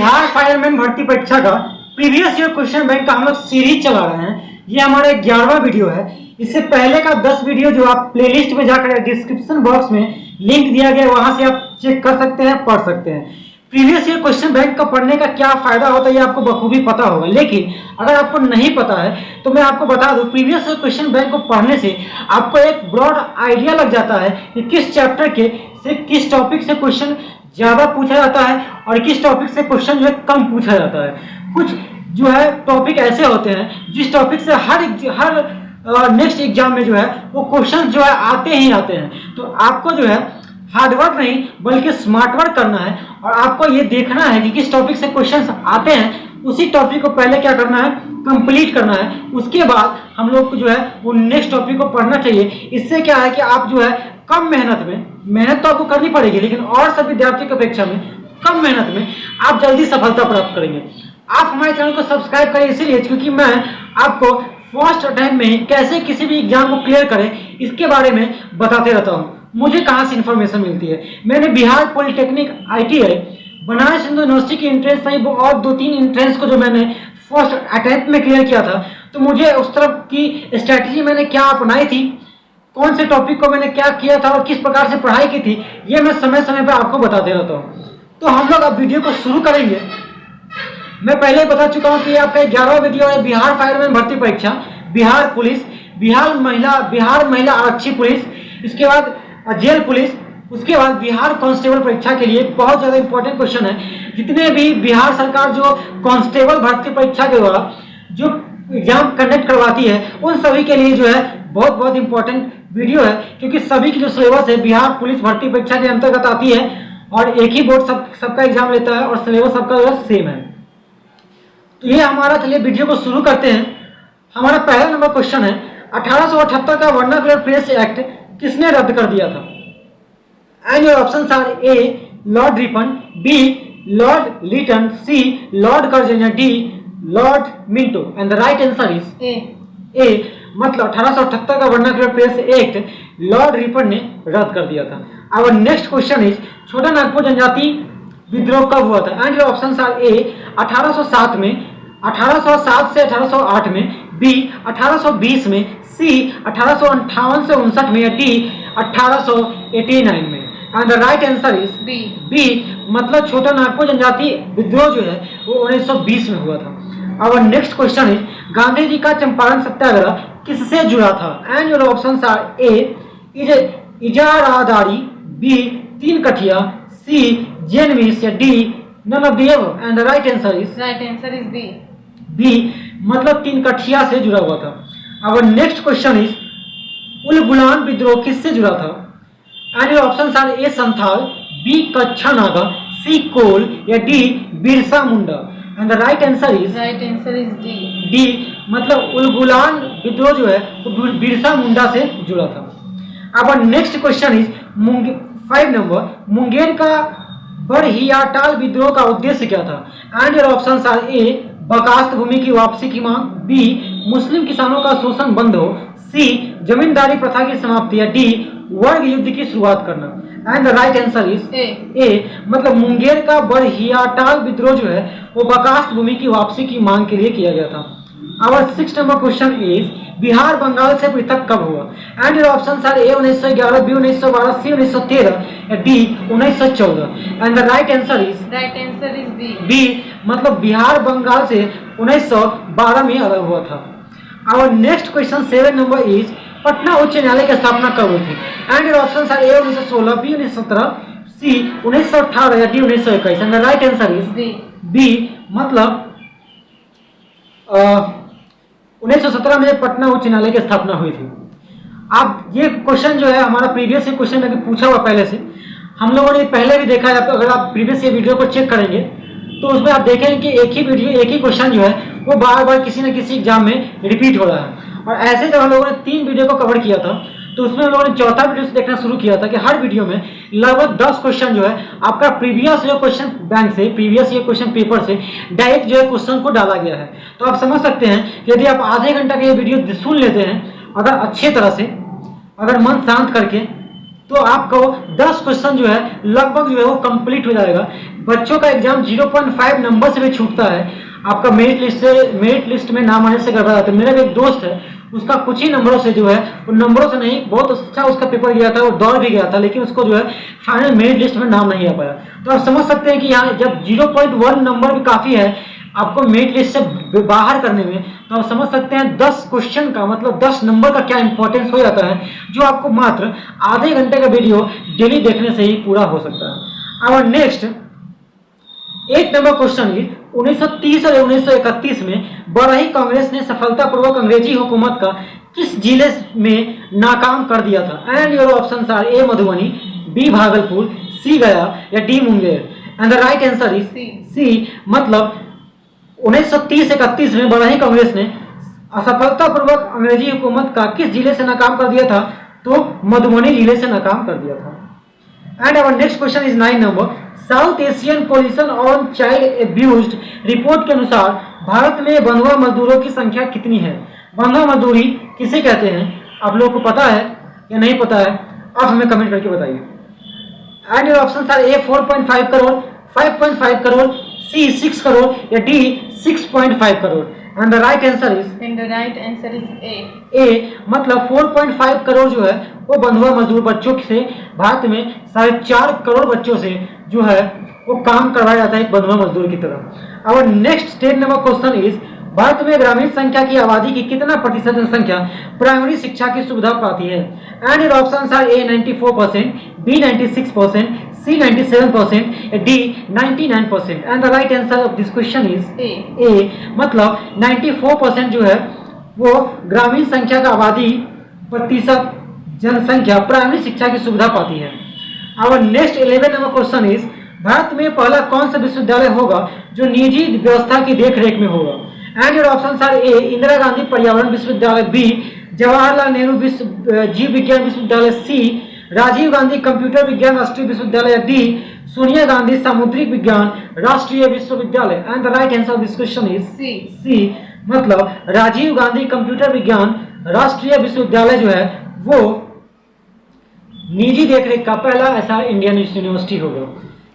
Bihar fireman भर्ती परीक्षा का प्रीवियस ईयर क्वेश्चन बैंक का हम लोग सीरीज चला रहे हैं। ये हमारा 11वां वीडियो है। इससे पहले का 10 वीडियो जो आप प्लेलिस्ट में जाकर डिस्क्रिप्शन बॉक्स में लिंक दिया गया है, वहां से आप चेक कर सकते हैं, पढ़ सकते हैं। प्रीवियस ईयर क्वेश्चन बैंक का पढ़ने का क्या फायदा होता है ये आपको बखूबी पता होगा, लेकिन अगर आपको नहीं पता है तो मैं आपको बता दूं, प्रीवियस ईयर क्वेश्चन बैंक को पढ़ने से आपको एक ब्रॉड आइडिया लग जाता है कि किस चैप्टर के से किस टॉपिक से क्वेश्चन ज्यादा पूछा जाता है और किस टॉपिक से क्वेश्चन जो है कम पूछा जाता है। कुछ जो है टॉपिक ऐसे होते हैं जिस टॉपिक से हर नेक्स्ट एग्जाम में जो है वो क्वेश्चन जो है आते ही आते हैं। तो आपको जो है हार्डवर्क नहीं बल्कि स्मार्ट वर्क करना है और आपको ये देखना है कि किस टॉपिक से क्वेश्चंस आते हैं, उसी टॉपिक को पहले क्या करना है, कंप्लीट करना है। उसके बाद हम लोग को जो है वो नेक्स्ट टॉपिक को पढ़ना चाहिए। इससे क्या है कि आप जो है कम मेहनत तो आपको करनी पड़ेगी, लेकिन और सब विद्यार्थी की अपेक्षा में कम मेहनत में आप जल्दी सफलता प्राप्त करेंगे। आप हमारे चैनल को सब्सक्राइब करें इसीलिए क्योंकि मैं आपको फर्स्ट अटेम्प्ट में ही कैसे किसी भी एग्जाम को क्लियर करें इसके बारे में बताते रहता हूँ। मुझे कहाँ से इन्फॉर्मेशन मिलती है, मैंने Bihar polytechnic ITI Banaras Hindu university की एंट्रेंस नहीं और 2-3 एंट्रेंस को जो मैंने फर्स्ट अटेम्प्ट में क्लियर किया था, तो मुझे उस तरफ की स्ट्रैटेजी मैंने क्या अपनाई थी, कौन से टॉपिक को मैंने क्या किया था और किस प्रकार से पढ़ाई की थी, ये मैं समय समय पर आपको बताते रहता हूँ। तो हम लोग अब वीडियो को शुरू करेंगे। मैं पहले बता चुका हूँ कि आपका 11वां वीडियो है बिहार फायरमैन भर्ती परीक्षा, बिहार पुलिस, बिहार महिला आरक्षी पुलिस, इसके बाद जेल पुलिस, उसके बाद बिहार कांस्टेबल परीक्षा के लिए बहुत ज्यादा इंपॉर्टेंट क्वेश्चन है। जितने भी बिहार सरकार जो कांस्टेबल भर्ती परीक्षा के द्वारा जो एग्जाम कंडक्ट करवाती है उन सभी के लिए जो है बहुत बहुत इंपॉर्टेंट वीडियो है, क्योंकि सभी की जो सिलेबस है बिहार पुलिस भर्ती परीक्षा के अंतर्गत आती है और एक ही बोर्ड सबका एग्जाम लेता है और सिलेबस सबका सेम है। तो ये हमारा, चलिए वीडियो को शुरू करते हैं। हमारा पहला नंबर क्वेश्चन है 1878 का वर्नाक्युलर प्रेस एक्ट किसने रद्द कर दिया था? And your options are A Lord Ripon, B Lord Lytton, C Lord Curzon, D Lord Minto. And the right answer is A. मतलब 1878 का vernacular press act Lord Ripon ने रद्द कर दिया था। आवर नेक्स्ट क्वेश्चन इज छोटा नागपुर जनजाति विद्रोह कब हुआ था? एंड योर ऑप्शंस आर ए 1807 में, 1807 से 1808 में, बी 1820 में, सी 1858 से 59 में, या डी 1889 में। And the right answer is B. मतलब छोटा नागपुर जनजाति विद्रोह जो है वो 1920 में हुआ था। Our next question is Gandhi ji का चंपारण सत्याग्रह किससे जुड़ा था? And your options are A इजारादारी, बी तीन कठिया, सी जेनविस, या D none of the above. And the right answer is B. मतलब तीन कठिया से जुड़ा हुआ था। Our next question is Ulgulan विद्रोह किससे जुड़ा था? And your options are A Santhal, B Kachha Naga, C Kol, या D Birsa Munda. And the right answer is D. मतलब उलगुलान विद्रोह जो है वो बिरसा मुंडा से जुड़ा था। Our next question is 5 number Munger का बड़हियाटाल विद्रोह का उद्देश्य क्या था? And your options are A बकास्त भूमि की वापसी की मांग, बी मुस्लिम किसानों का शोषण बंद हो, सी जमींदारी प्रथा की समाप्ति, या डी वर्ग युद्ध की शुरुआत करना। And the right answer is A. मतलब मुंगेर का बड़हियाटाल विद्रोह जो है वो बकास्त भूमि की वापसी की मांग के लिए किया गया था। Our 6 number question is Bihar Bengal से पृथक कब हुआ? And your options are A 1911, B 1912, C 1913, या D 1914। And the right answer is B. मतलब बिहार बंगाल से 1912 में अलग हुआ था। Our next question 7 number is Patna उच्च न्यायालय की स्थापना कब हुई थी? And your options are A 1916, B 1917, C 1918, या D 1921। And the right answer is B. मतलब 1917 में पटना उच्च न्यायालय की स्थापना हुई थी। अब ये क्वेश्चन जो है हमारा प्रीवियस क्वेश्चन अभी पूछा हुआ पहले से, हम लोगों ने पहले भी देखा है। अगर आप प्रीवियस वीडियो को चेक करेंगे तो उसमें आप देखेंगे कि एक ही क्वेश्चन जो है वो बार बार किसी न किसी एग्जाम में रिपीट हो रहा है। और ऐसे जब हम लोगों ने 3 वीडियो को कवर किया था तो उसमें हम लोगों ने चौथा वीडियो से देखना शुरू किया था कि हर वीडियो में लगभग 10 क्वेश्चन जो है आपका प्रीवियस ईयर क्वेश्चन बैंक से, प्रीवियस ईयर क्वेश्चन पेपर से डायरेक्ट जो है क्वेश्चन को डाला गया है। तो आप समझ सकते हैं कि यदि आप आधे घंटा का ये वीडियो सुन लेते हैं अगर अच्छे तरह से, अगर मन शांत करके, तो आपको 10 क्वेश्चन जो है लगभग जो है वो कंप्लीट हो जाएगा। बच्चों का एग्जाम 0.5 नंबर से भी छूटता है, आपका मेरिट लिस्ट में नाम आने से गड़बड़ा जाता है। मेरा भी एक दोस्त है, उसका कुछ ही नंबरों से जो है, वो नंबरों से नहीं, बहुत अच्छा उसका पेपर गया था, वो दौड़ भी गया था, लेकिन उसको जो है फाइनल मेरिट लिस्ट में नाम नहीं आ पाया। तो आप समझ सकते हैं कि यहाँ जब 0.1 नंबर भी काफी है आपको मेरिट लिस्ट से बाहर करने में, तो आप समझ सकते हैं 10 क्वेश्चन का मतलब 10 नंबर का क्या इंपॉर्टेंस हो जाता है, जो आपको मात्र आधे घंटे का वीडियो डेली देखने से ही पूरा हो सकता है। और नेक्स्ट 1 नंबर क्वेश्चन इज 1930 और 1931 में बरही कांग्रेस ने सफलतापूर्वक अंग्रेजी हुकूमत का किस जिले में नाकाम कर दिया था? And your options are A Madhubani, B Bhagalpur, C Gaya या D Munger. And the right answer is C, मतलब 1930-31 में बरही कांग्रेस ने असफलतापूर्वक अंग्रेजी हुकूमत का किस जिले से नाकाम कर दिया था? तो मधुबनी जिले से नाकाम कर दिया था। And our next question is 9 number, South Asian Coalition on Child abused report के अनुसार भारत में बंधुआ मजदूरों की संख्या कितनी है? बंधुआ मजदूरी किसे कहते हैं? आप लोगों को पता है या नहीं पता है? आप हमें कमेंट करके बताइए। एंड योर ऑप्शंस आर ए 4.5 करोड़, 5.5 करोड़, सी 6 करोड़ या D 6.5 crore. And the right answer is A, मतलब 4.5 करोड़ जो है वो बंधुआ मजदूर बच्चों से भारत में 4.5 करोड़ बच्चों से जो है वो काम करवाया जाता है एक बंधुआ मजदूर की तरह। और next 10 number question is, Bharat में ग्रामीण संख्या की आबादी की कितना प्रतिशत जनसंख्या प्राइमरी शिक्षा की सुविधा पाती है? And your options are A 94%, B 96%, C 97%, D 99%। And the right answer of this question is A, मतलब 94% जो है वो ग्रामीण संख्या का आबादी प्रतिशत जनसंख्या प्राइमरी शिक्षा की सुविधा पाती है। और next 11 number question is, Bharat में पहला कौन सा विश्वविद्यालय होगा जो निजी व्यवस्था की देखरेख में होगा? एंड योर ऑप्शंस आर ए इंदिरा गांधी पर्यावरण विश्वविद्यालय, बी जवाहरलाल नेहरू जीव विज्ञान विश्वविद्यालय, सी राजीव गांधी कंप्यूटर विज्ञान राष्ट्रीय विश्वविद्यालय, डी सोनिया गांधी सामुद्रिक विज्ञान राष्ट्रीय विश्वविद्यालय। And the right answer of this question is C, मतलब राजीव गांधी कंप्यूटर विज्ञान राष्ट्रीय विश्वविद्यालय जो है वो निजी देखरेख का पहला ऐसा इंडियन यूनिवर्सिटी होगा।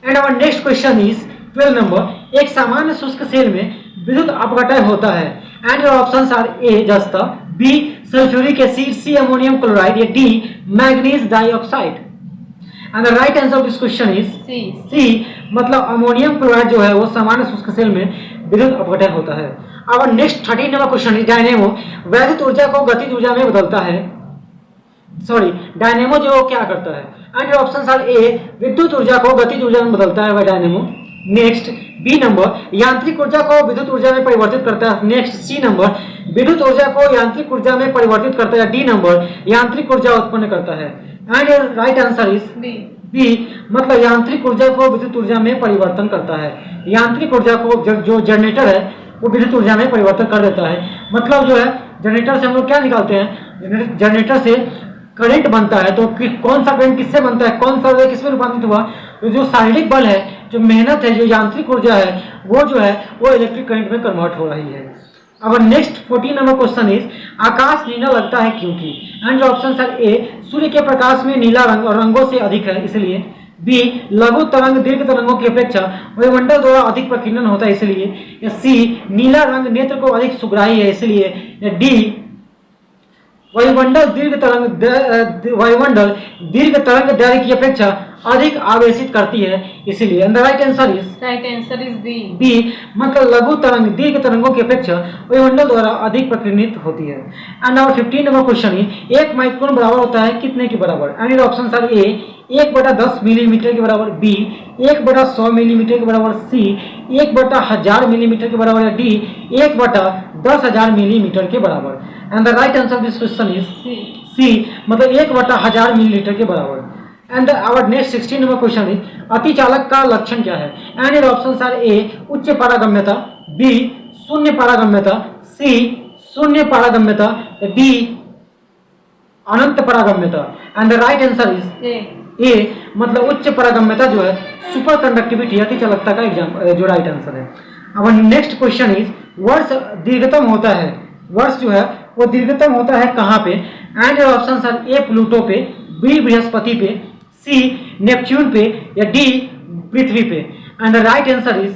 And our next question is 12 number, एक सामान्य शुष्क सेल में विद्युत अपघटन होता है। And your options are A जस्ता, B sulphuric acid, C ammonium chloride या D manganese dioxide. And the right answer of this question is C, मतलब अमोनियम क्लोराइड जो है वो सामान्य शुष्क सेल में विद्युत अपघटन होता है। अब next 13 number question is, dynamo वैद्युत ऊर्जा को गतिज ऊर्जा में बदलता है। डायनेमो जो क्या करता है? एंड योर ऑप्शंस आर ए विद्युत ऊर्जा को गतिज ऊर्जा में बदलता है वह डायनेमो। नेक्स्ट बी नंबर, यांत्रिक ऊर्जा को विद्युत ऊर्जा में परिवर्तित करता है। नेक्स्ट सी नंबर, विद्युत ऊर्जा को यांत्रिक ऊर्जा में परिवर्तित करता है। डी नंबर, यांत्रिक ऊर्जा उत्पन्न करता है। And your right answer is B, मतलब यांत्रिक ऊर्जा को विद्युत ऊर्जा में परिवर्तन करता है। यांत्रिक ऊर्जा को जो जनरेटर है वो विद्युत ऊर्जा में परिवर्तन कर देता है। मतलब जो है जनरेटर से हम लोग क्या निकालते हैं? जनरेटर से करंट बनता है। तो कौन सा करंट किससे बनता है, कौन सा किसमें रूपांतरित हुआ? तो जो शारीरिक बल है, जो मेहनत है, जो यांत्रिक ऊर्जा है, वो जो है वो इलेक्ट्रिक करंट में कन्वर्ट हो रही है। अब नेक्स्ट 14 नंबर क्वेश्चन इज, आकाश नीला लगता है क्योंकि? एंड ऑप्शंस आर ए सूर्य के प्रकाश में नीला रंग और रंगों से अधिक है इसलिए, बी लघु तरंग दीर्घ तरंगों की अपेक्षा वायुमंडल द्वारा अधिक प्रकीर्णन होता है इसलिए, या सी नीला रंग नेत्र को अधिक सुग्राही है इसलिए, या डी वायुमंडल दीर्घ तरंग दैर्घ्य की अपेक्षा अधिक आवेशित करती है इसलिए। And the right answer is B, मतलब लघु तरंग दीर्घ तरंगों की अपेक्षा वायुमंडल द्वारा अधिक प्रकीर्णित होती है। एंड आवर 15 नंबर क्वेश्चन है, 1 माइक्रोन बराबर होता है कितने के बराबर? And options are A 1/10 millimetre के बराबर, बी 1/100 मिलीमीटर के बराबर, सी 1/1000 मिलीमीटर के बराबर, या डी 1/10,000 मिलीमीटर के बराबर। And the right answer of this question is C, मतलब 1/1000 मिलीलीटर के बराबर। And our next 16 number question is, अतिचालक का लक्षण क्या है? And your options are A उच्च पारगम्यता, बी शून्य पारगम्यता, सी शून्य पारगम्यता, डी अनंत पारगम्यता। And the right answer is A, मतलब उच्च पारगम्यता जो है सुपर कंडक्टिविटी अतिचालकता का एग्जाम जो राइट आंसर है। अब नेक्स्ट क्वेश्चन इज, वर्ष दीर्घतम होता है, वर्ष जो है वो दीर्घतम होता है कहाँ पे? And options are A Pluto पे, बी बृहस्पति पे, सी नेपच्यून पे, या डी पृथ्वी पे। And the right answer is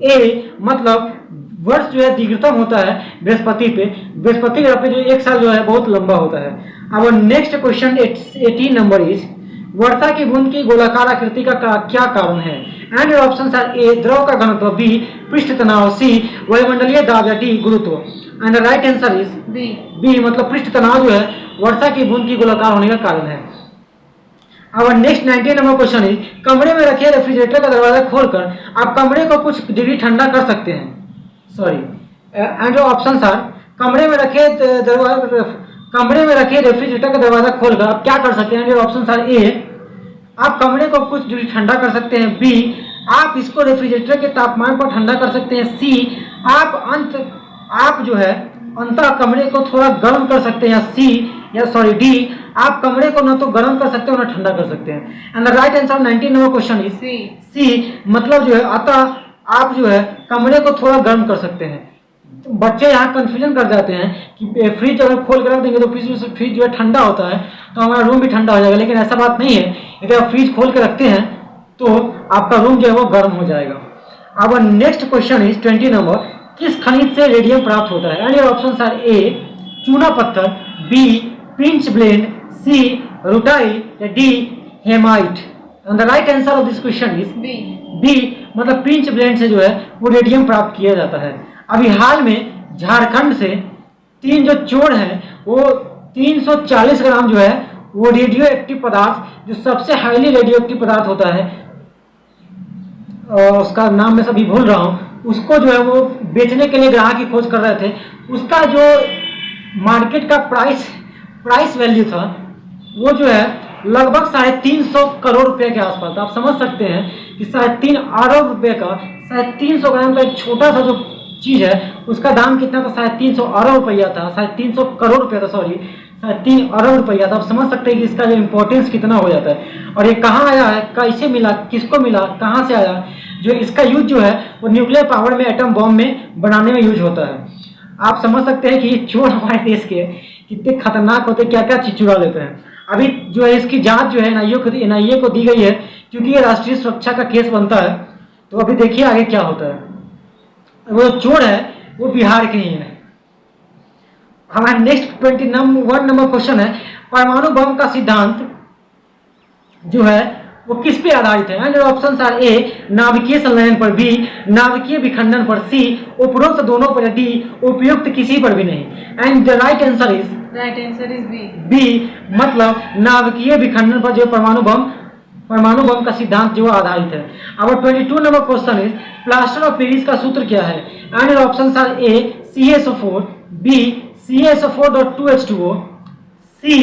A, मतलब वर्ष जो है दीर्घतम होता है बृहस्पति पे। बृहस्पति ग्रह पे जो एक साल जो है बहुत लंबा होता है। अब नेक्स्ट क्वेश्चन 18 नंबर इज वर्षा की बूंद की गोलाकार आकृति का क्या कारण है? एंड ऑप्शंस आर ए द्रव का घनत्व, बी पृष्ठ तनाव, सी वायुमंडलीय दाब, या डी गुरुत्व। And the right answer is B, मतलब पृष्ठ तनाव जो है वर्षा की बूंद की गोलाकार होने का कारण है। अब नेक्स्ट 19 नंबर क्वेश्चन इज कमरे में रखे रेफ्रिजरेटर का दरवाजा खोलकर आप कमरे को कुछ डिग्री ठंडा कर सकते हैं। सॉरी, एंड ऑप्शंस आर कमरे में रखे रेफ्रिजरेटर का दरवाजा खोलकर आप क्या कर सकते हैं? एंड ऑप्शंस आर ए आप कमरे को कुछ डिग्री ठंडा कर सकते हैं, बी आप इसको रेफ्रिजरेटर के तापमान पर ठंडा कर सकते हैं, सी आप जो है अंततः कमरे को थोड़ा गर्म कर सकते हैं, डी आप कमरे को न तो गर्म कर सकते हैं न ठंडा कर सकते हैं। And the right answer 19 number question is C, मतलब जो है अतः आप जो है कमरे को थोड़ा गर्म कर सकते हैं। तो बच्चे यहाँ कंफ्यूजन कर जाते हैं कि फ्रिज अगर खोल कर रख देंगे तो फ्रिज जो है ठंडा होता है तो हमारा रूम भी ठंडा हो जाएगा, लेकिन ऐसा बात नहीं है। यदि आप फ्रिज खोल के रखते हैं तो आपका रूम जो है वो गर्म हो जाएगा। अब नेक्स्ट क्वेश्चन इज 20 नंबर किस खनिज से रेडियम प्राप्त होता है? And your options are A चूना पत्थर, B pitchblende, C rutile, या D haematite. And the right answer of this question is B, मतलब पिंच ब्लेंड से जो है वो रेडियम प्राप्त किया जाता है। अभी हाल में झारखंड से 3 जो चोर हैं वो 340 ग्राम जो है वो रेडियो एक्टिव पदार्थ, जो सबसे हाईली रेडियो एक्टिव पदार्थ होता है, उसका नाम मैं सभी भूल रहा हूँ, उसको जो है वो बेचने के लिए ग्राहक की खोज कर रहे थे। उसका जो मार्केट का प्राइस वैल्यू था वो जो है लगभग 350 करोड़ रुपए के आसपास। आप समझ सकते हैं कि 3.5 अरब रुपए का 350 ग्राम का एक छोटा सा जो चीज है उसका दाम कितना था? 350 अरब रुपया था, 350 करोड़ रुपया था, सॉरी 3 अरब रुपया था। आप समझ सकते हैं कि इसका जो इम्पोर्टेंस कितना हो जाता है। और ये कहाँ आया है, कैसे मिला, किसको मिला, कहाँ से आया? जो इसका यूज जो है वो न्यूक्लियर पावर में एटम बॉम्ब में बनाने में यूज होता है। आप समझ सकते हैं कि ये चोर हमारे देश के कितने खतरनाक होते हैं, क्या क्या चीज चुरा लेते हैं। अभी जो है इसकी जांच जो है एनआईए को दी गई है, क्योंकि ये राष्ट्रीय सुरक्षा का केस बनता है। तो अभी देखिए आगे क्या होता है। वो चोर है वो बिहार के ही है। हमारा नेक्स्ट 21 नंबर क्वेश्चन है परमाणु बम का सिद्धांत जो है वो किस पे आधारित है? एंड ऑप्शंस आर ए नाभिकीय संलयन पर, बी नाभिकीय विखंडन पर, सी उपरोक्त दोनों पर, डी उपयुक्त किसी पर भी नहीं। And the right answer is B, मतलब नाभिकीय विखंडन पर जो परमाणु बम का सिद्धांत जो आधारित है। अब 22 number question is plaster of Paris का सूत्र क्या है? And options are A CaSO4, B CaSO4.2H2O, C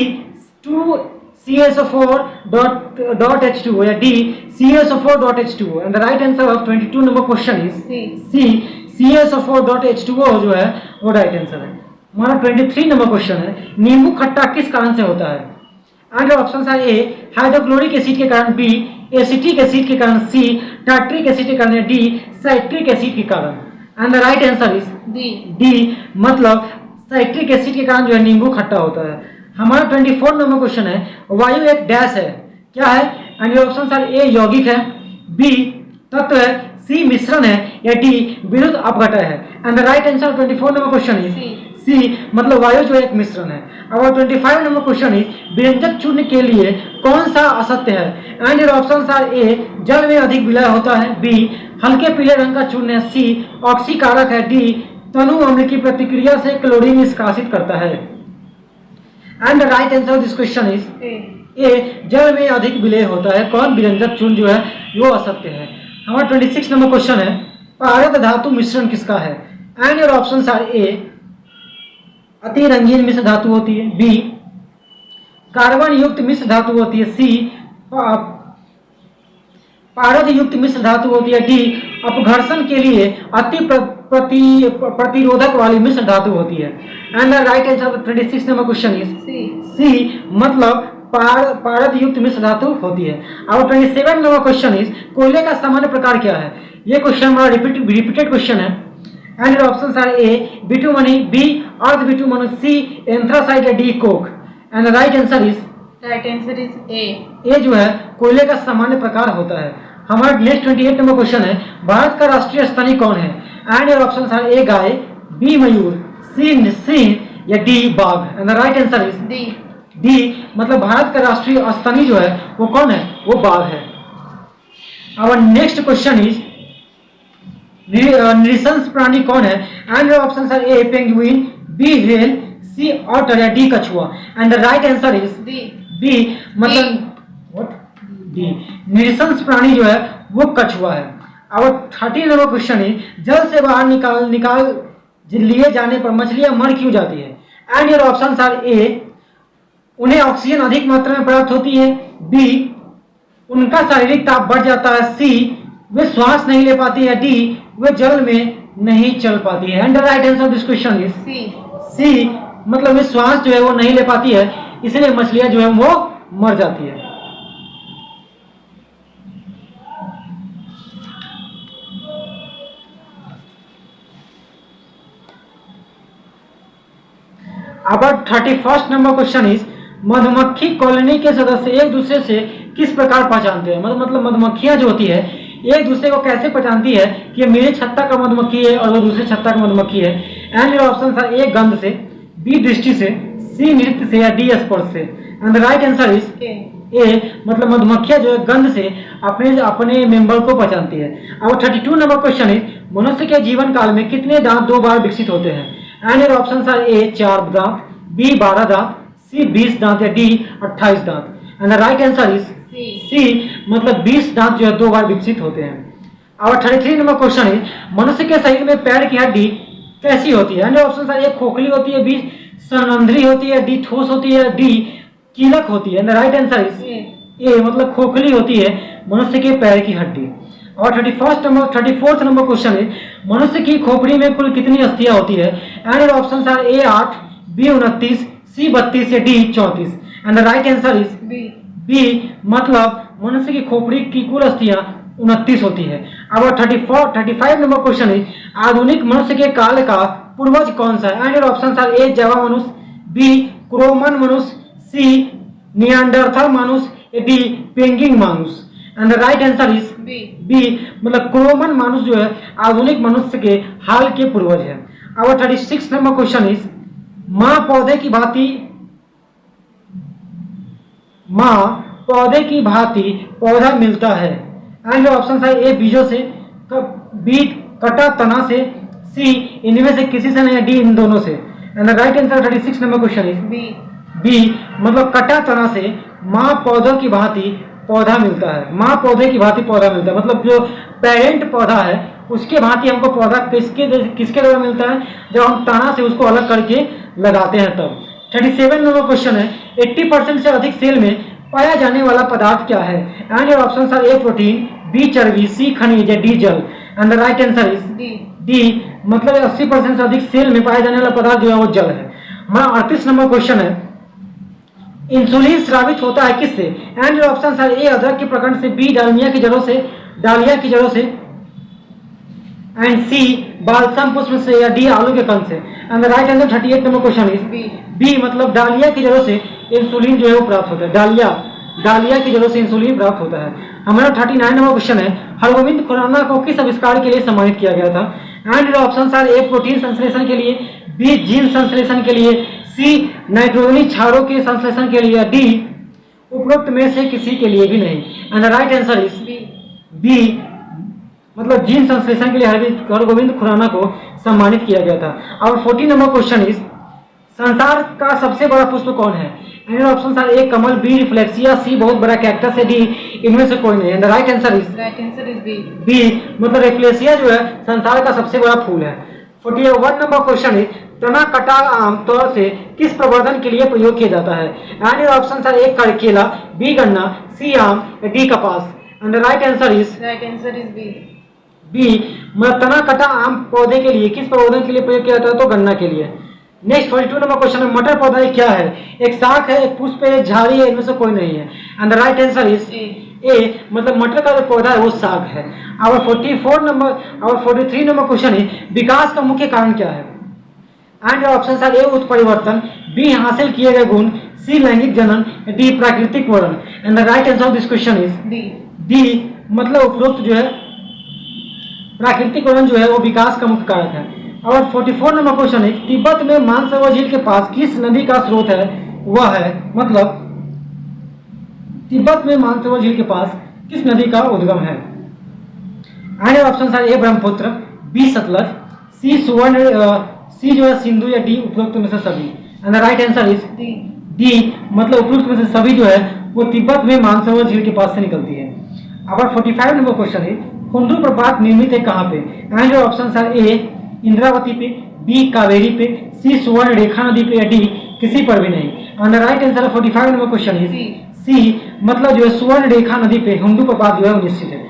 2CaSO4.H2O, या D CaSO4.H2O। And the right answer of 22 number question is C CaSO4.H2O जो है वो राइट आंसर है। हमारा 23 नंबर क्वेश्चन है नींबू खट्टा किस कारण से होता है? And options are A hydrochloric acid के कारण, बी एसिटिक एसिड के कारण, सी टार्ट्रिक एसिड के कारण, डी साइट्रिक एसिड के कारण। And the right answer is D, मतलब साइट्रिक एसिड के कारण जो है नींबू खट्टा होता है। हमारा 24 नंबर क्वेश्चन है वायु एक डैश है, क्या है? एंड ऑप्शंस आर ए यौगिक है, बी तत्व है, सी मिश्रण है, या डी विद्युत अपघटय है। And the right answer 24 number question is C, मतलब वायु जो एक मिश्रण है। अब 25 नंबर क्वेश्चन इज व्यंजक चूर्ण के लिए कौन सा असत्य है? एंड योर ऑप्शंस आर ए जल में अधिक विलय होता है, बी हल्के पीले रंग का चूर्ण है, सी ऑक्सीकारक है, डी तनु अम्ल की प्रतिक्रिया से क्लोरीन निष्कासित करता है। And the right answer of this question is ए जल में अधिक विलय होता है। कौन? व्यंजक चूर्ण जो है वो असत्य है। हमारा 26 नंबर क्वेश्चन है पारद धातु मिश्रण किसका है? एंड योर ऑप्शंस आर ए अति रंगीन मिश्र धातु होती है, बी कार्बन युक्त मिश्र धातु होती है, सी पारद युक्त मिश्र धातु होती है, डी अपघर्षण के लिए अति प्रतिरोधक वाली मिश्र धातु होती है। And the right answer of 26 number question is C, मतलब पारद युक्त मिश्र धातु होती है। अब 27 नंबर क्वेश्चन इज कोयले का सामान्य प्रकार क्या है? ये क्वेश्चन हमारा रिपीटेड क्वेश्चन है। And your options are A बिटुमनी, बी अर्ध बिटुमनी, सी एंथ्रासाइट, या D coke. And the right answer is right answer is A. A जो है कोयले का सामान्य प्रकार होता है। हमारा नेक्स्ट 28 नंबर क्वेश्चन है, भारत का राष्ट्रीय स्तनी कौन है? And your option are A गाय, बी मयूर, सी सिंह या डी बाघ। And the right answer is D. D मतलब भारत का राष्ट्रीय स्तनी जो है वो कौन है? वो बाघ है। आवर नेक्स्ट क्वेश्चन इज नृशंस प्राणी कौन है? And your option are A penguin, B whale, C otter या डी कछुआ। And the right answer is D. B मतलब व्हाट? डी। नृशंस प्राणी जो है वो कछुआ है। अब 30 नंबर क्वेश्चन है, जल से बाहर निकाल लिए जाने पर मछलियां मर क्यों जाती है? एंड योर ऑप्शंस आर ए उन्हें ऑक्सीजन अधिक मात्रा में प्राप्त होती है, बी उनका शारीरिक ताप बढ़ जाता है, सी वे श्वास नहीं ले पाती है, डी वे जल में नहीं चल पाती है। And the right answer of this question is C मतलब वे श्वास जो है वो नहीं ले पाती है, इसलिए मछलियां जो है वो मर जाती है। अब 31st नंबर क्वेश्चन इज मधुमक्खी कॉलोनी के सदस्य एक दूसरे से किस प्रकार पहचानते हैं? मतलब मधुमक्खियां जो होती है एक दूसरे को कैसे पहचानती है कि मेरे छत्ता का मधुमक्खी है और वो दूसरे छत्ता का मधुमक्खी है? एंड योर ऑप्शन था ए गंध से, बी दृष्टि से, सी नृत्य से या डी स्पर्श से। And the right answer is A मतलब मधुमक्खियां जो है गंध से अपने मेंबर को पहचानती है। अब 32 नंबर क्वेश्चन इज मनुष्य के जीवन काल में कितने दांत 2 बार विकसित होते हैं? एंड योर ऑप्शंस आर ए 4 दांत, बी 12 दांत, सी 20 दांत या डी 28 दांत। And the right answer is C मतलब 20 दांत जो है 2 बार विकसित होते हैं। और 33 नंबर क्वेश्चन है मनुष्य के शरीर में पैर की हड्डी कैसी होती है? एंड ऑप्शन आर ए खोखली होती है, बी संरंध्री होती है, डी ठोस होती है, डी कीलक होती है। And the right answer is A मतलब खोखली होती है मनुष्य के पैर की हड्डी। और 34th नंबर क्वेश्चन है मनुष्य की खोपड़ी में कुल कितनी अस्थियां होती है? And options are A 8, B 29, C 32 या D 34। And the right answer is B मतलब मनुष्य की खोपड़ी की कुल अस्थियां 29 होती है। अब 35 नंबर क्वेश्चन है आधुनिक मनुष्य के काल का पूर्वज कौन सा है? एंड ऑप्शंस आर ए जावा मनुष्य, बी क्रोमन मनुष्य, सी नियांडरथल मनुष्य, डी पेंगिंग मनुष्य। And the right answer is B मतलब क्रोमन मनुष्य जो है आधुनिक मनुष्य के हाल के पूर्वज है। अब 36 नंबर क्वेश्चन इज माँ पौधे की भांति पौधा मिलता है। एंड ऑप्शन है ए बीजों से, बी कटा तना से, सी इनमें से किसी से नहीं, डी इन दोनों से। And the right answer 36 number question is B मतलब कटा तना से माँ पौधों की भांति पौधा मिलता है। माँ पौधे की भांति पौधा मिलता है मतलब जो पेरेंट पौधा है उसके भांति हमको पौधा किसके द्वारा मिलता है? जब हम तना से उसको अलग करके लगाते हैं तब। 37 नंबर क्वेश्चन है 80% से अधिक सेल में पाया जाने वाला पदार्थ क्या है? And your options are A protein, B चर्बी, सी खनिज, डी जल। And the right answer is D मतलब 80% से अधिक सेल में पाया जाने वाला पदार्थ जो है वो जल है। हमारा 38 नंबर क्वेश्चन है इंसुलिन स्रावित होता है किससे? एंड योर ऑप्शंस आर ए अदरक के प्रकंड से, बी डालिया की जड़ों से एंड सी बालसम पुष्प से या डी आलू के कंद से। And the right answer 38 number question is B मतलब डालिया की जड़ों से इंसुलिन जो है वो प्राप्त होता है। डालिया की जड़ों से इंसुलिन प्राप्त होता है। हमारा 39 नंबर क्वेश्चन है हरगोविंद खुराना को किस आविष्कार के लिए सम्मानित किया गया था? And options are A protein संश्लेषण के लिए, बी जीन संश्लेषण के लिए, सी नाइट्रोजनी क्षारों के संश्लेषण के लिए, डी उपरोक्त में से किसी के लिए भी नहीं। And the right answer is B मतलब जीन संश्लेषण के लिए हरगोविंद खुराना को सम्मानित किया गया था। और 40 नंबर क्वेश्चन इज संसार का सबसे बड़ा पुष्प कौन है? एंड ऑप्शंस आर ए कमल, बी रिफ्लेक्सिया, सी बहुत बड़ा कैक्टस है, डी इनमें से कोई नहीं। And the right answer is B मतलब रिफ्लेक्सिया जो है संसार का सबसे बड़ा फूल है। 41 नंबर क्वेश्चन इज तना कटा आमतौर से किस प्रवर्धन के लिए प्रयोग किया जाता है? एंड ऑप्शंस आर ए करकेला, बी गन्ना, सी आम, डी कपास। And the right answer is B मतलब तना कटा आम पौधे के लिए किस प्रवर्धन के लिए प्रयोग किया जाता है? तो गन्ना के लिए। नेक्स्ट 42 नंबर क्वेश्चन है मटर पौधा क्या है? एक शाख है, एक पुष्प है, झाड़ी है, इनमें से कोई नहीं है। And the right answer is A मतलब मटर का जो पौधा है वो शाख है। और 43 नंबर क्वेश्चन है विकास का मुख्य कारण क्या है? एंड ऑप्शन आर ए उत्परिवर्तन, बी हासिल किए गए गुण, सी लैंगिक जनन, डी प्राकृतिक वर्णन। And the right answer of this question is D, मतलब उपरोक्त जो है प्राकृतिक वर्णन जो है वो विकास का मुख्य कारक है। और 44 नंबर क्वेश्चन है, तिब्बत में मानसरोवर झील के पास किस नदी का स्रोत है? वह है, मतलब तिब्बत में मानसरोवर झील के पास किस नदी का उद्गम है? And option are A Brahmaputra, B Sutlej, C Suvarna, C जो है सिंधु, या डी उपरोक्त में से सभी। And the right answer is D, मतलब उपरोक्त में से सभी जो है वो तिब्बत में मानसरोवर झील के पास से निकलती है। अब 45 नंबर क्वेश्चन है, हुंडू प्रपात निर्मित है कहाँ पे? एंड ऑप्शन आर ए इंद्रावती पे, बी कावेरी पे, सी सुवर्ण रेखा नदी पे, या डी किसी पर भी नहीं। And the right answer 45 number question is C, मतलब जो है सुवर्ण रेखा नदी पे हुंडू प्रपात जो है वो निश्चित है।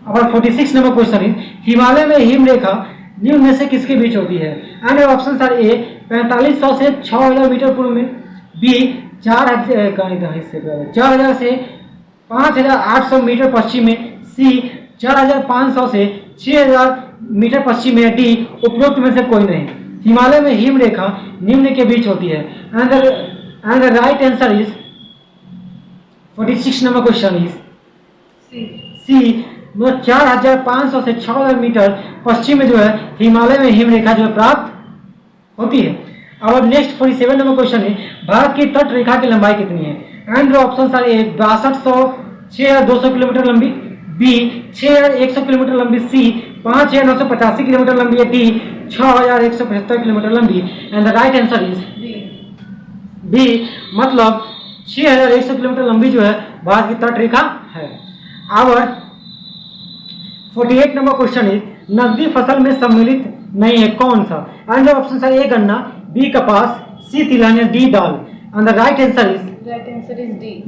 अब 46 नंबर क्वेश्चन इज, हिमालय में हिम रेखा निम्न में से किसके बीच होती है? एंड ऑप्शन आर ए 4500 से 6000 मीटर पूर्व में, बी 4000 से 5800 मीटर पश्चिम में, सी 4500 से 6000 मीटर पश्चिम में, डी उपरोक्त में से कोई नहीं। हिमालय में हिम रेखा निम्न के बीच होती है। And the right answer is 46 number question is C, 4500 से 6000 मीटर पश्चिम में जो है हिमालय में हिम रेखा जो है प्राप्त होती है। अब नेक्स्ट 47 नंबर क्वेश्चन है, भारत की तट रेखा की लंबाई कितनी है? And option are A 6200 kilometre लंबी, बी 6100 किलोमीटर लंबी, सी 5985 किलोमीटर लंबी, या डी 6175 किलोमीटर लंबी। And the right answer is B, मतलब 6100 किलोमीटर लंबी जो है भारत की तट रेखा है। अब 48 नंबर क्वेश्चन इज, नकदी फसल में सम्मिलित नहीं है कौन सा? एंड ऑप्शन आर ए गन्ना, बी कपास, सी तिलहन, या D dal. And the right answer is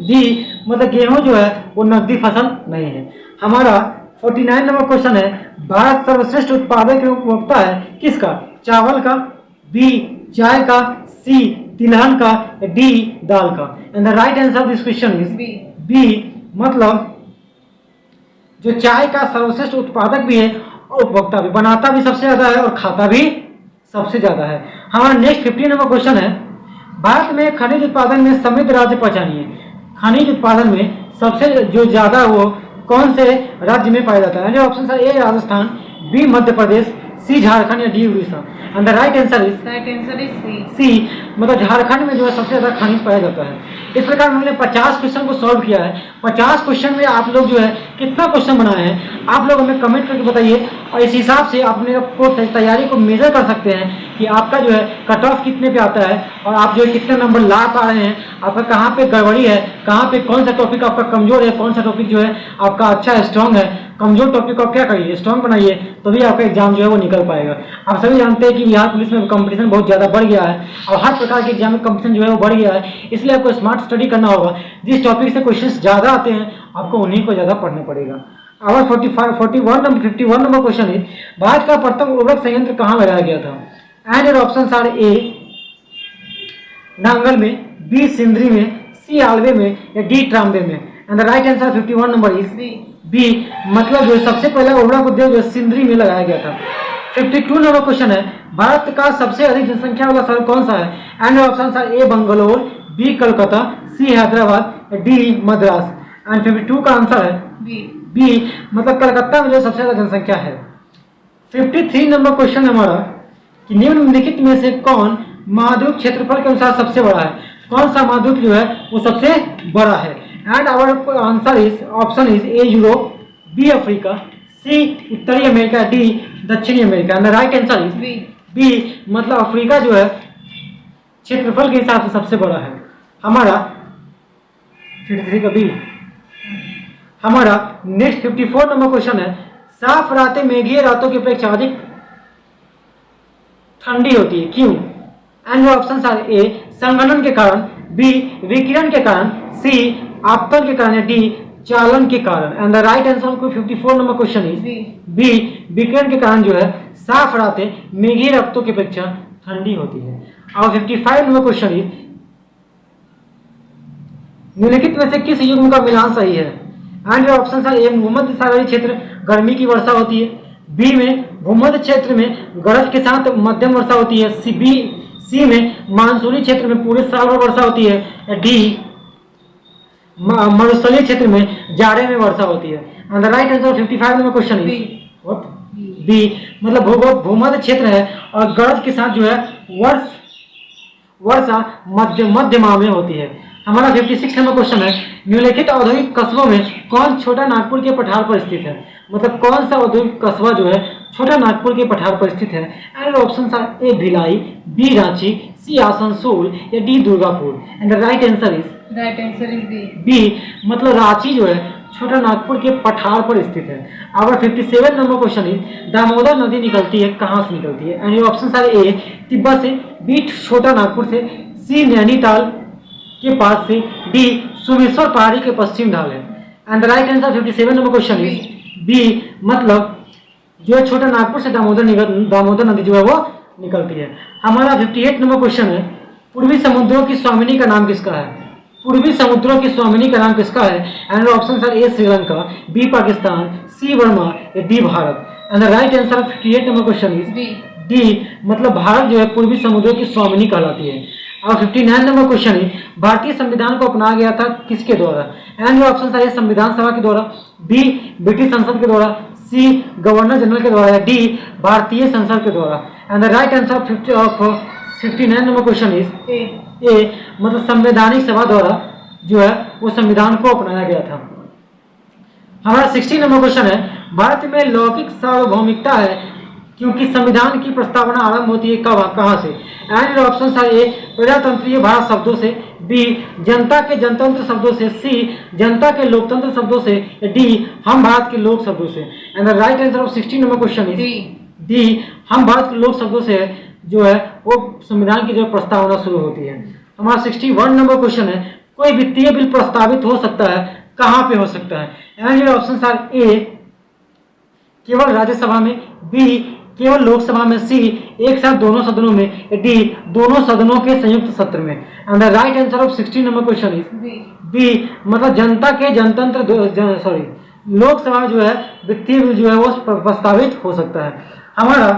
D, मतलब गेहूं जो है वो नकदी फसल नहीं है। हमारा 49 नंबर क्वेश्चन है, भारत सर्वश्रेष्ठ उत्पादक एवं उपभोक्ता है किसका? चावल का, बी चाय का, सी तिलहन का, डी दाल का। And the right answer of this question is B, मतलब जो चाय का सर्वश्रेष्ठ उत्पादक भी है और उपभोक्ता भी, बनाता भी सबसे ज्यादा है और खाता भी सबसे ज्यादा है। हमारा नेक्स्ट 50 नंबर क्वेश्चन है, भारत में खनिज उत्पादन में समृद्ध राज्य पहचानिए। खनिज उत्पादन में सबसे जो ज्यादा वो कौन से राज्य में पाया जाता है? ऑप्शन है A Rajasthan, B Madhya Pradesh, C Jharkhand, या D Orissa. And the right answer is C, मतलब झारखंड में जो है सबसे ज्यादा खनिज पाया जाता है। इस प्रकार हमने 50 क्वेश्चन को सॉल्व किया है। 50 क्वेश्चन में आप लोग जो है कितना क्वेश्चन बनाए हैं आप लोग हमें कमेंट करके बताइए, और इस हिसाब से अपने को तैयारी को मेजर कर सकते हैं कि आपका जो है कट ऑफ कितने पे आता है और आप जो है कितने नंबर ला पा रहे हैं, आपका कहाँ पे गड़बड़ी है, कहाँ पे कौन सा टॉपिक आपका कमजोर है, कौन सा टॉपिक जो है आपका अच्छा है, स्ट्रॉन्ग है। कमजोर टॉपिक को आप क्या करिए, स्ट्रॉन्ग बनाइए, तभी आपका एग्जाम जो है वो निकल पाएगा। आप सभी जानते हैं कि बिहार पुलिस में कंपटीशन बहुत ज़्यादा बढ़ गया है और हर प्रकार के एग्जाम में कंपटीशन जो है वो बढ़ गया है, इसलिए आपको स्मार्ट स्टडी करना होगा। जिस टॉपिक से क्वेश्चन ज़्यादा आते हैं आपको उन्हीं को ज़्यादा पढ़ना पड़ेगा। और 51 नंबर क्वेश्चन है, भारत का प्रथम उर्वरक संयंत्र कहाँ लगाया गया था? एंड ऑप्शन आर ए नांगल में, बी सिंदरी में, सी आलवे में, या डी ट्राम्बे में। And the right answer 51 number is B, मतलब जो सबसे पहला उर्वरक उद्योग जो सिंदरी में लगाया गया था। 52 नंबर क्वेश्चन है, भारत का सबसे अधिक जनसंख्या वाला शहर कौन सा है? And option are A Bangalore, B Calcutta, C Hyderabad, D Madras. And 52 का आंसर है बी, मतलब कलकत्ता में जो सबसे ज्यादा जनसंख्या है। 53 नंबर क्वेश्चन हमारा कि निम्नलिखित में से कौन महाद्वीप क्षेत्रफल के अनुसार सबसे बड़ा है? कौन सा महाद्वीप जो है वो सबसे बड़ा है? And our answer is option is A Europe, B Africa, C उत्तरी अमेरिका, डी दक्षिणी America. And the right answer is B, मतलब अफ्रीका जो है क्षेत्रफल के हिसाब से सबसे बड़ा है। हमारा 53 का बी। हमारा नेक्स्ट 54 नंबर क्वेश्चन है, साफ रातें मेघीय रातों की अपेक्षा अधिक ठंडी होती है क्यों? एंड ऑप्शन आर ए संघनन के कारण, बी विकिरण के कारण, सी आपतन के कारण, डी चालन के कारण। एंड द राइट आंसर को 54 नंबर क्वेश्चन इज बी, विकिरण के कारण जो है साफ रातें मेघीय रातों की अपेक्षा ठंडी होती है। और 55 नंबर क्वेश्चन इज निम्नलिखित में से किस युग्म का मिलान सही है? एंड ऑप्शन आर ए भूमध्य सागरीय क्षेत्र गर्मी की वर्षा होती है, बी में भूमध्य क्षेत्र में गरज के साथ मध्यम वर्षा होती है, सी बी सी में मानसूनी क्षेत्र में पूरे साल भर वर्षा होती है, या डी मरुस्थलीय क्षेत्र में जाड़े में वर्षा होती है। And the right answer 55 number question is what? B, मतलब भूमध्य क्षेत्र है और गरज के साथ जो है वर्षा मध्यमा में होती है। हमारा 56 नंबर क्वेश्चन है, निम्नलिखित औद्योगिक कस्बों में कौन छोटा नागपुर के पठार पर स्थित है? मतलब कौन सा औद्योगिक कस्बा जो है छोटा नागपुर के पठार पर स्थित है? And options are A Bhilai, B Ranchi, C Asansol या D Durgapur. And the right answer is B, मतलब रांची जो है छोटा नागपुर के पठार पर स्थित है। Our 57 number question is Damodar नदी निकलती है कहाँ से निकलती है? And options are A Tibet से, बी छोटा नागपुर से, सी नैनीताल के पास से, डी सोमेश्वर पहाड़ी के पश्चिम ढाल है। And the right answer 57 number question is B, मतलब जो है छोटा नागपुर से दामोदर नदी जो है वो निकलती है। हमारा 58 नंबर क्वेश्चन है, पूर्वी समुद्रों की स्वामिनी का नाम किसका है? पूर्वी समुद्रों की स्वामिनी का नाम किसका है? And options are A Sri Lanka, B Pakistan, C Burma या D Bharat. And the right answer of 58 number question is D, मतलब भारत जो है पूर्वी समुद्रों की स्वामिनी कहलाती है। और 59 नंबर क्वेश्चन है, भारतीय संविधान को अपनाया गया था किसके द्वारा? एंड ऑप्शंस आर ए संविधान सभा के द्वारा, बी ब्रिटिश संसद के द्वारा, सी गवर्नर जनरल के द्वारा, डी भारतीय संसद के द्वारा। And the right answer of 59 number question is A, मतलब संवैधानिक सभा द्वारा जो है वो संविधान को अपनाया गया था। हमारा 60 नंबर क्वेश्चन है, भारत में लौकिक सार्वभौमिकता है क्योंकि संविधान की प्रस्तावना आरंभ होती है कहाँ से? एंड ऑप्शंस आर ए प्रजातंत्रीय भारत शब्दों से, बी जनता के जनतंत्र शब्दों से, सी जनता के लोकतंत्र शब्दों से, डी हम भारत के लोक शब्दों से। And the right answer of 60 number question is D, हम भारत के लोक शब्दों से जो है वो संविधान की जो प्रस्तावना शुरू होती है। हमारा 61 नंबर क्वेश्चन है, कोई वित्तीय बिल प्रस्तावित हो सकता है कहाँ पे हो सकता है? एंड ऑप्शंस आर ए केवल राज्यसभा में, बी केवल लोकसभा में, सी एक साथ दोनों सदनों में, डी दोनों सदनों के संयुक्त सत्र में। And the right answer of 60 number question is B, मतलब जनता के जनतंत्र लोकसभा में जो है वित्तीय बिल जो है वो प्रस्तावित हो सकता है। हमारा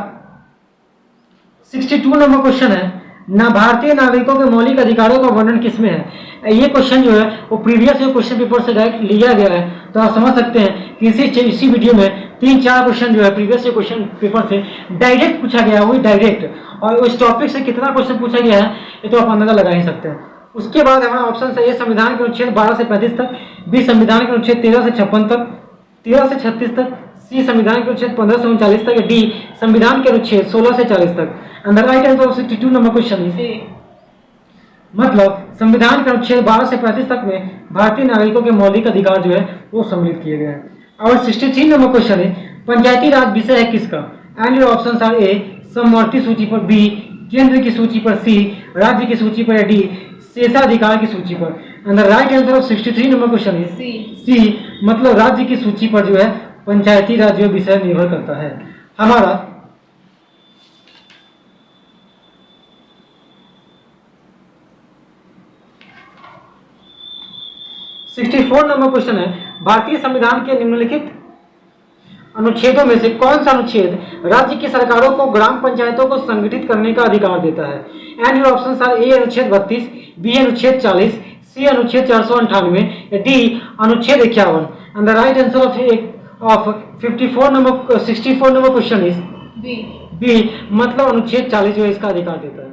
62 नंबर क्वेश्चन है, ना भारतीय नागरिकों के मौलिक अधिकारों का वर्णन किसमें है? ये क्वेश्चन जो है वो प्रीवियस क्वेश्चन पेपर से डायरेक्ट लिया गया है, तो आप समझ सकते हैं कि इसी वीडियो में 3-4 क्वेश्चन जो है प्रीवियस क्वेश्चन पेपर से डायरेक्ट पूछा गया है, वही डायरेक्ट, और उस टॉपिक से कितना क्वेश्चन पूछा गया है ये तो आप अंदाजा लगा ही सकते हैं। उसके बाद हमारा ऑप्शन है ए संविधान के अनुच्छेद 12 से 35 तक, बी संविधान के अनुच्छेद 13 से 56 तक, 13 से 36 तक, सी संविधान के अनुच्छेद 15 से 39 तक, डी संविधान के अनुच्छेद 16 से 40 तक। And the right answer of 62 number question is मतलब संविधान के अनुच्छेद 12 से 35 तक में भारतीय नागरिकों के मौलिक अधिकार जो है वो सम्मिलित किए गए हैं। और 63 नंबर क्वेश्चन है, पंचायती राज विषय है किसका? एंड योर ऑप्शंस आर ए समवर्ती सूची पर, बी केंद्र की सूची पर, सी राज्य की सूची पर, या डी शेषाधिकार की सूची पर। And the right answer of 63 number question is C, मतलब राज्य की सूची पर जो है पंचायती राज जो विषय निर्भर करता है। हमारा 64 नंबर क्वेश्चन है, भारतीय संविधान के निम्नलिखित अनुच्छेदों में से कौन सा अनुच्छेद राज्य की सरकारों को ग्राम पंचायतों को संगठित करने का अधिकार देता है? एंड योर ऑप्शंस आर ए अनुच्छेद 32, बी अनुच्छेद 40, सी अनुच्छेद 498, डी अनुच्छेद 51। And the right answer of 64 number question is B, मतलब अनुच्छेद 40 जो है इसका अधिकार देता है।